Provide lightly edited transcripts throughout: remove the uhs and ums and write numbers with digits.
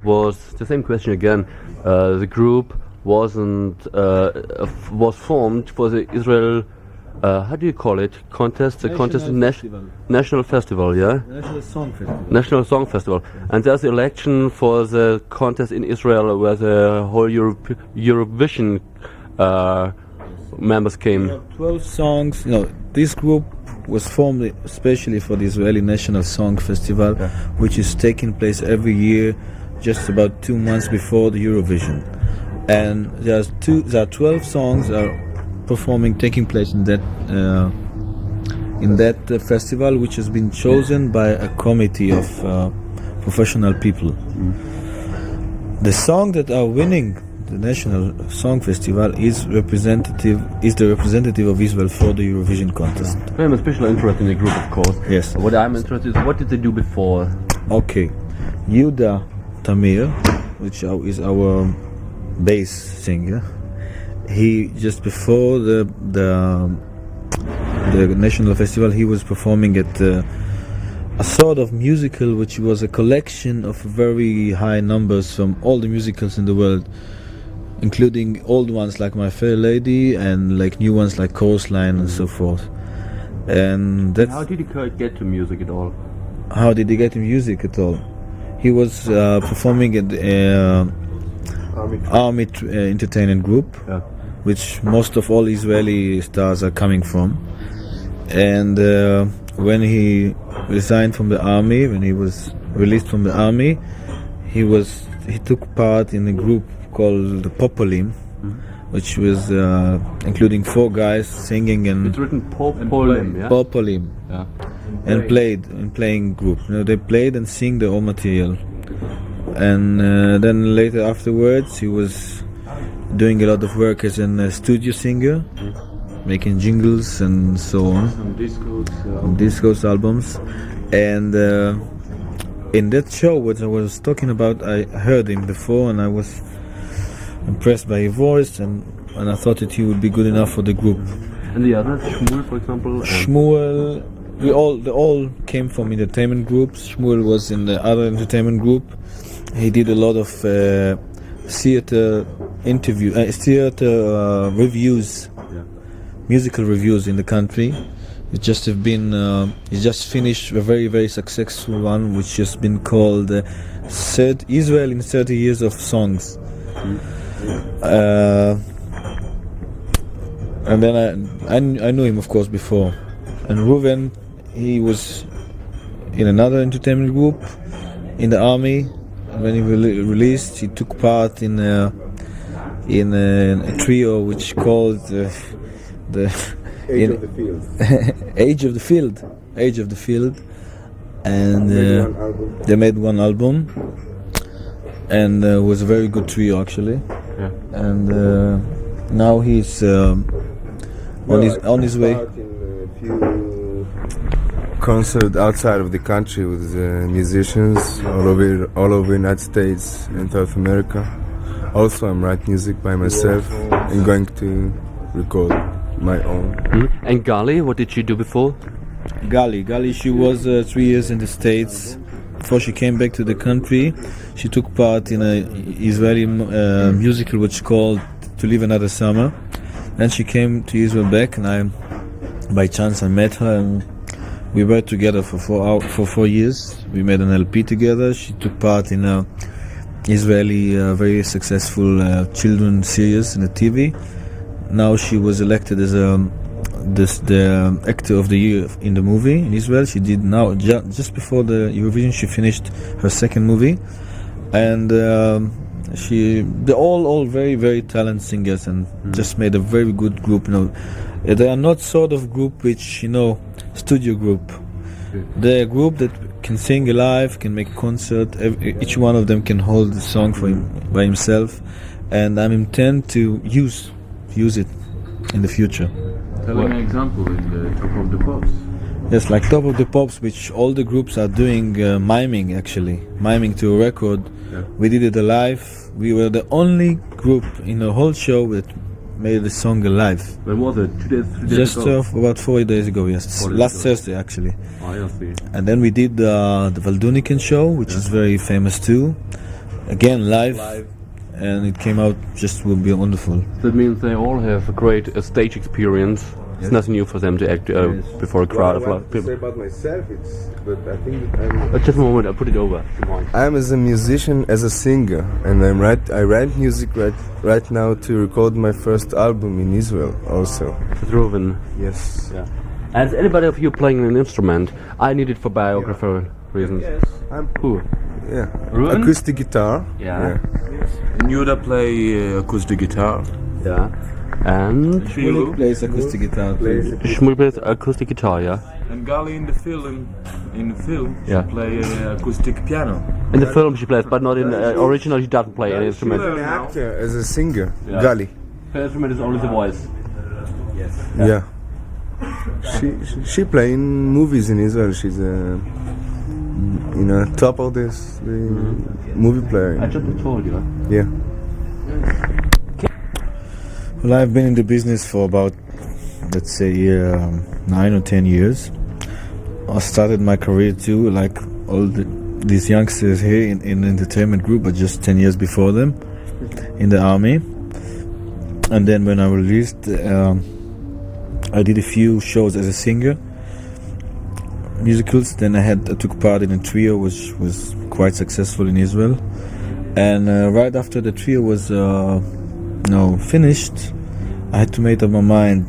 was the same question again. The group wasn't was formed for the Israel. How do you call it? Contest? The national festival, yeah. National Song Festival. National Song Festival. And there's election for the contest in Israel where the whole Eurovision members came. 12 songs. This group was formed especially for the Israeli National Song Festival, which is taking place every year, just about 2 months before the Eurovision. And there are 12 songs taking place in that festival, which has been chosen by a committee of professional people. The song that are winning the National Song Festival is the representative of Israel for the Eurovision contest. I'm especially interested in the group, of course. Yes. What I'm interested is what did they do before? Okay, Yehuda Tamir, which is our bass singer. He just before the national festival, he was performing at a sort of musical, which was a collection of very high numbers from all the musicals in the world, including old ones like My Fair Lady and like new ones like Chorus Line and so forth. And that's how did he get to music at all? How did he get to music at all? He was performing at Army Entertainment Group. Yeah. Which most of all Israeli stars are coming from. And when he resigned from the army, when he was released from the army, he took part in a group called the Popolim, which was including 4 guys singing and it's written Popolim, yeah? Popolim, yeah. And playing group. They played and sing the whole material. And then later afterwards, he was doing a lot of work as a studio singer, making jingles and so on. Discos albums. And in that show, what I was talking about, I heard him before and I was impressed by his voice and I thought that he would be good enough for the group. And the others, Shmuel, for example? Shmuel, they all came from entertainment groups. Shmuel was in the other entertainment group. He did a lot of theater reviews, musical reviews in the country. He just finished a very, very successful one, which has been called Israel in 30 Years of Songs. And then I knew him, of course, before. And Reuven, he was in another entertainment group in the army. When he released, he took part in a trio which called the Age of the Field. Age of the Field, and they made one album, and it was a very good trio actually. Yeah. And now he's on his way. Concert outside of the country with musicians all over United States and South America. Also, I'm writing music by myself and going to record my own. Mm-hmm. And Gali, what did she do before? Gali, she was 3 years in the States. Before she came back to the country, she took part in a Israeli musical which called To Live Another Summer. Then she came to Israel back, and by chance I met her, and we were together for 4 years. We made an LP together. She took part in a Israeli very successful children's series in the TV. Now she was elected as the actor of the year in the movie in Israel. She did now just before the Eurovision. She finished her second movie, and they're all very, very talented singers, and just made a very good group. They are not sort of group which studio group. They're a group that can sing live, can make a concert. Each one of them can hold the song by himself, and I intend to use it in the future. Tell me an example in the Top of the Pops. Yes, like Top of the Pops, which all the groups are doing miming to a record. Yeah. We did it live. We were the only group in the whole show that made the song live. When was it? 2 days, 3 days Just ago? About 4 days ago, yes. Last Thursday, actually. Oh, I see. And then we did the Valdunican show, which is very famous too. again live, and it came out just will be wonderful. That means they all have a great stage experience. It's nothing new for them to act before a crowd of a lot of people. About myself, but I think that Just a moment, I'll put it over. I'm as a musician, as a singer, and I write music right now to record my first album in Israel also. Ruven. Yes. Yeah. And anybody of you playing an instrument? I need it for biographical reasons. I'm Who? yeah. Ruben? Acoustic guitar. Yeah. Nuda play acoustic guitar. Yeah. And He plays acoustic guitar. Shmuel plays acoustic guitar, yeah. And Gali in the film, Yeah. she play acoustic piano. In the film she plays, but not in original. She doesn't play any instrument. An actor, as a singer. Yeah. Gali. Her instrument is only the voice. Yeah. She play in movies in Israel. She's top of the movie player. I just told you. Yeah. Well, I've been in the business for about, let's say, 9 or 10 years. I started my career too, like all these youngsters here in the entertainment group, but just 10 years before them, in the army. And then when I released, I did a few shows as a singer, musicals. Then I took part in a trio, which was quite successful in Israel. And right after the trio was finished, I had to make up my mind,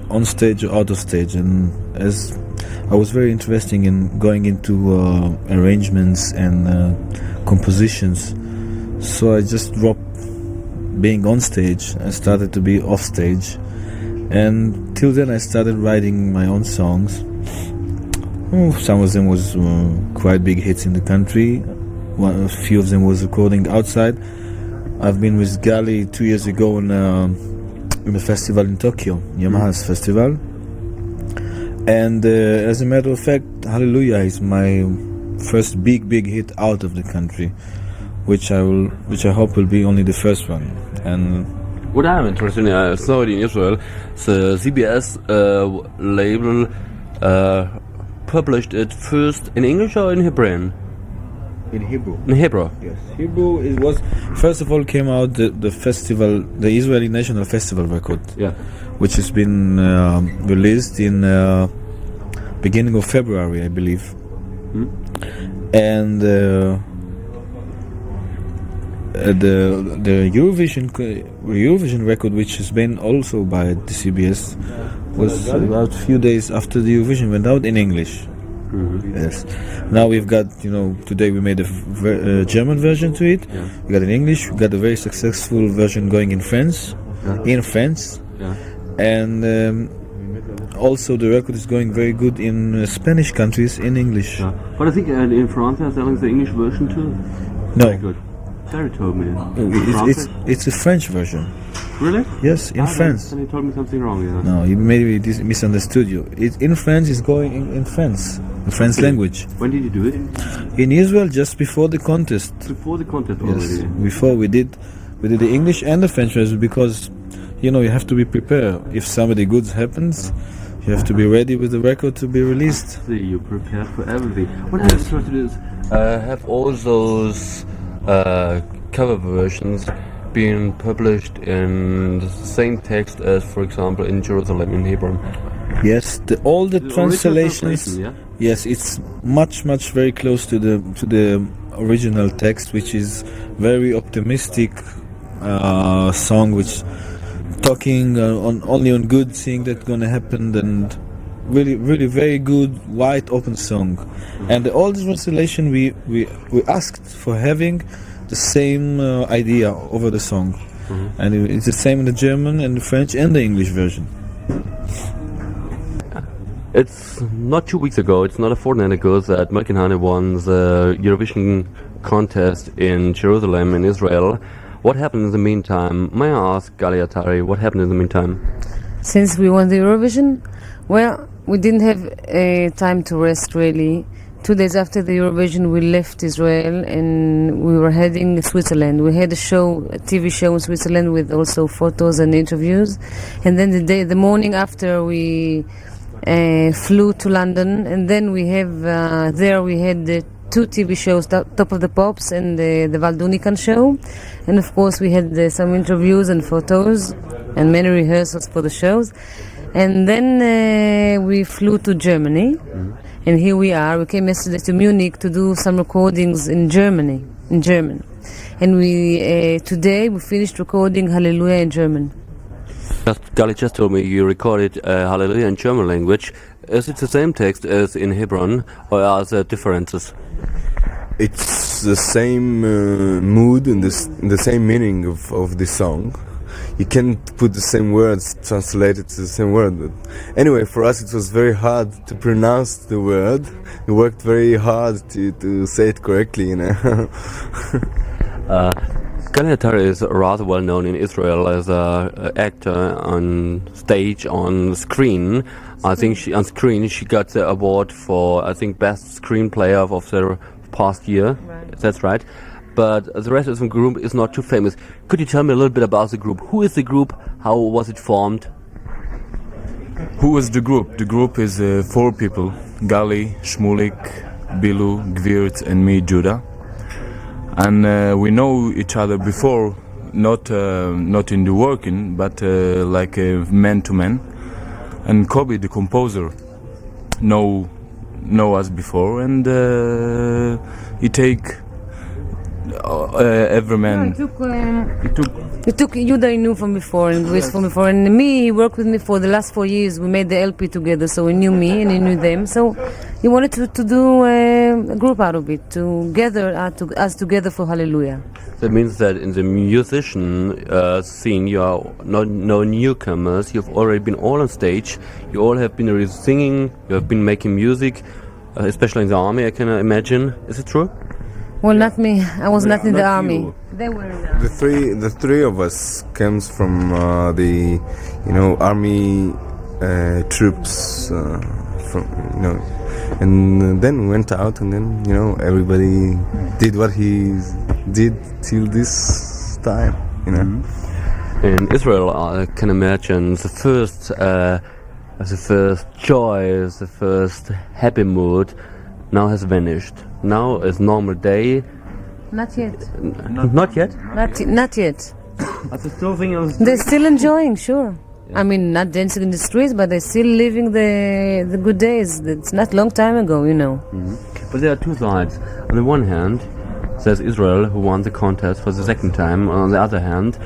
on stage or out of stage. And as I was very interested in going into arrangements and compositions, so I just dropped being on stage and started to be off stage. And till then I started writing my own songs. Some of them was quite big hits in the country. A few of them was recording outside. I've been with Gali 2 years ago in a festival in Tokyo, Yamaha's festival. And as a matter of fact, Hallelujah is my first big hit out of the country, which I hope will be only the first one. And what I'm interested in, I saw it in Israel. The CBS label published it first in English or in Hebrew? in Hebrew. In Hebrew. Yes, Hebrew. It was first of all came out the festival, the Israeli National Festival record, Yeah. which has been released in beginning of February, I believe. And the Eurovision record, which has been also by the CBS, was about a few days after the Eurovision went out in English. Yes. Now we've got, today we made a German version to it. Yeah. We got in English. We got a very successful version going in France. Yeah. Yeah. And also the record is going very good in Spanish countries in English. Yeah. But I think in France they're selling the English version too. No, Very good. Terry told me. it's a French version. Really? Yes, in France. Then he told me something wrong. Yeah. No, you maybe misunderstood you. In France, it's going in France, in French language. When did you do it? In Israel, just before the contest. Before the contest Yes, already. before we did the English and the French version, because you have to be prepared. If somebody good happens, you have to be ready with the record to be released. See, you prepared for everything. What I'm interested in is have all those cover versions been published in the same text as, for example, in Jerusalem in Hebrew? Yes, all the The translations. original translation, Yes, it's much very close to the original text, which is very optimistic song, which talking only on good things that's gonna happen, and really very good wide open song. And all the translation we asked for having the same idea over the song, and it's the same in the German and the French and the English version. It's not 2 weeks ago, it's not a fortnight ago that Malkin won the Eurovision contest in Jerusalem in Israel. What happened in the meantime? May I ask, Gali Atari, what happened in the meantime? Since we won the Eurovision, well, we didn't have time to rest really. 2 days after the Eurovision, we left Israel and we were heading to Switzerland. We had a TV show in Switzerland with also photos and interviews. And then the morning after, we flew to London, and then we had two TV shows, Top of the Pops and the Valdunican show. And of course we had some interviews and photos and many rehearsals for the shows. And then we flew to Germany. And here we are. We came yesterday to Munich to do some recordings in German. And today we finished recording Hallelujah in German. Gali just told me you recorded Hallelujah in German language. Is it the same text as in Hebron, or are there differences? It's the same mood and the same meaning of the song. You can't put the same words translated to the same word. But anyway, for us it was very hard to pronounce the word. We worked very hard to say it correctly, you know. Gali is rather well known in Israel as an actor on stage, on screen. I think she got the award for, I think, best screenplay of the past year. Right. That's right. But the rest of the group is not too famous. Could you tell me a little bit about the group? Who is the group? How was it formed? Who is the group? The group is 4 people: Gali, Shmulik, Bilu, Gvirtz, and me, Judah. And we know each other before, not in the working, but like man to man. And Kobe, the composer, know us before, and he take every man. He took Yuda, he knew from before, and Gvirtz from before, and me, he worked with me for the last 4 years. We made the LP together, so he knew me and he knew them. So he wanted to do a group out of it, to gather us together for Hallelujah. That means that in the musician scene, you are no newcomers. You've already been all on stage. You all have been singing. You have been making music, especially in the army, I can imagine. Is it true? Well, not me. I was not in the army. You. They were in the army. The three of us comes from the army troops and then we went out, and then everybody did what he did till this time. In Israel, I can imagine the first joy, the first happy mood now has vanished. Now is normal day. Not yet. Not yet? Not yet. They're still enjoying, sure. Yeah. I mean, not dancing in the streets, but they're still living the good days. It's not long time ago, But there are two sides. On the one hand, there's Israel, who won the contest for the second time. On the other hand,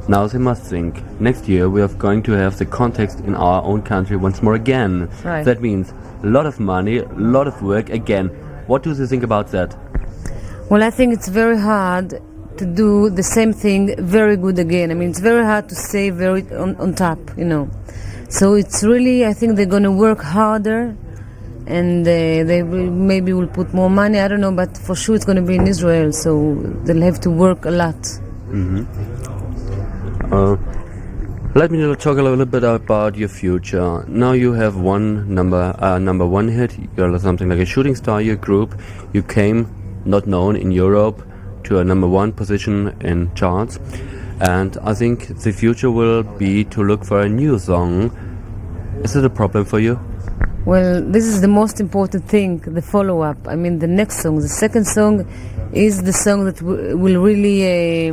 now they must think, next year we are going to have the contest in our own country once more again. Right. That means a lot of money, a lot of work again. What do you think about that? Well, I think it's very hard to do the same thing very good again. I mean, it's very hard to stay very on top, So it's really, I think they're going to work harder, and they maybe will put more money, I don't know, but for sure it's going to be in Israel, so they'll have to work a lot. Let me talk a little bit about your future. Now you have one number one hit. You're something like a shooting star, your group. You came, not known in Europe, to a number one position in charts. And I think the future will be to look for a new song. Is it a problem for you? Well, this is the most important thing, the follow-up. I mean, the next song, the second song, is the song that will really...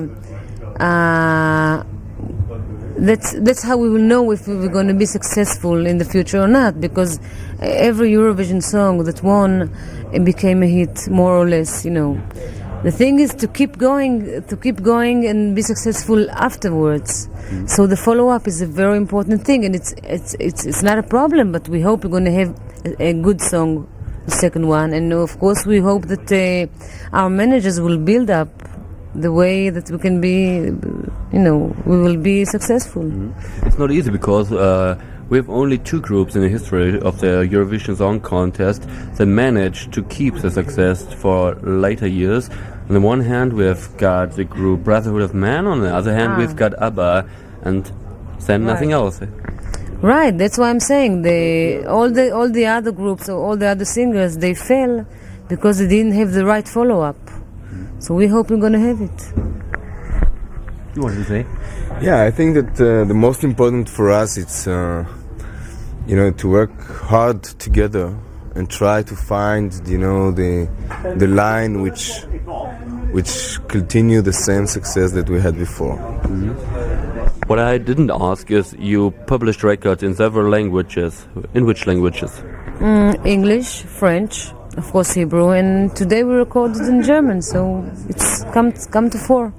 That's how we will know if we're going to be successful in the future or not, because every Eurovision song that won became a hit, more or less, The thing is to keep going and be successful afterwards. So the follow-up is a very important thing, and it's not a problem, but we hope we're going to have a good song, the second one, and of course we hope that our managers will build up the way that we can be, we will be successful. It's not easy because we have only two groups in the history of the Eurovision Song Contest that managed to keep the success for later years. On the one hand, we have got the group Brotherhood of Man. On the other hand, we've got ABBA, and then nothing else. Right, that's why I'm saying all the other groups or all the other singers, they fell because they didn't have the right follow-up. So we hope we're going to have it. You want to say? Yeah, I think that the most important for us it's to work hard together and try to find, you know, the line which continue the same success that we had before. What I didn't ask is, you published records in several languages. In which languages? English, French, of course Hebrew, and today we recorded in German, so it's come to 4.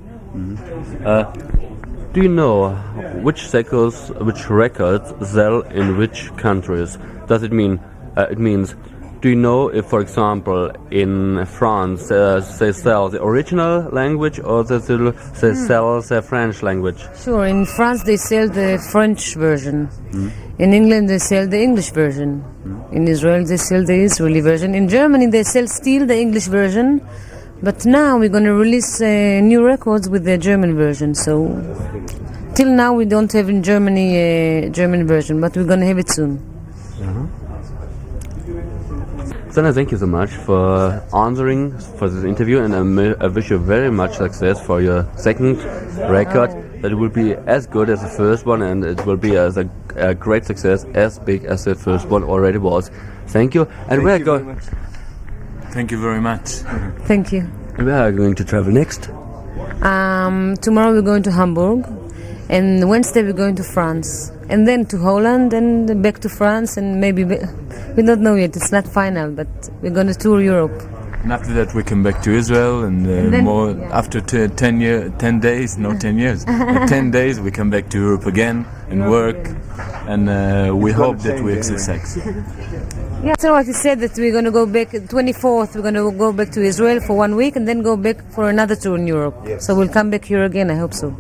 Do you know which records sell in which countries? Does it mean? It means. Do you know if, for example, in France they sell the original language or they sell the French language? Sure, in France they sell the French version. In England they sell the English version. In Israel they sell the Israeli version. In Germany they sell still the English version. But now we're going to release new records with the German version. So till now we don't have in Germany a German version, but we're going to have it soon. Sana, thank you so much for answering for this interview, and I wish you very much success for your second record. That it will be as good as the first one, and it will be as a great success, as big as the first one already was. Thank you. And Thank you very much. Thank you very much. Thank you. Where are you going to travel next? Tomorrow we're going to Hamburg, and Wednesday we're going to France, and then to Holland, and back to France, and maybe we don't know yet. It's not final, but we're going to tour Europe. And after that we come back to Israel, and then, more yeah. after 10 days, no 10 years, 10 days we come back to Europe again and work, and we hope that we have success. Yeah, so what he said that we're going to go back 24th. We're going to go back to Israel for 1 week and then go back for another tour in Europe. So we'll come back here again. I hope so.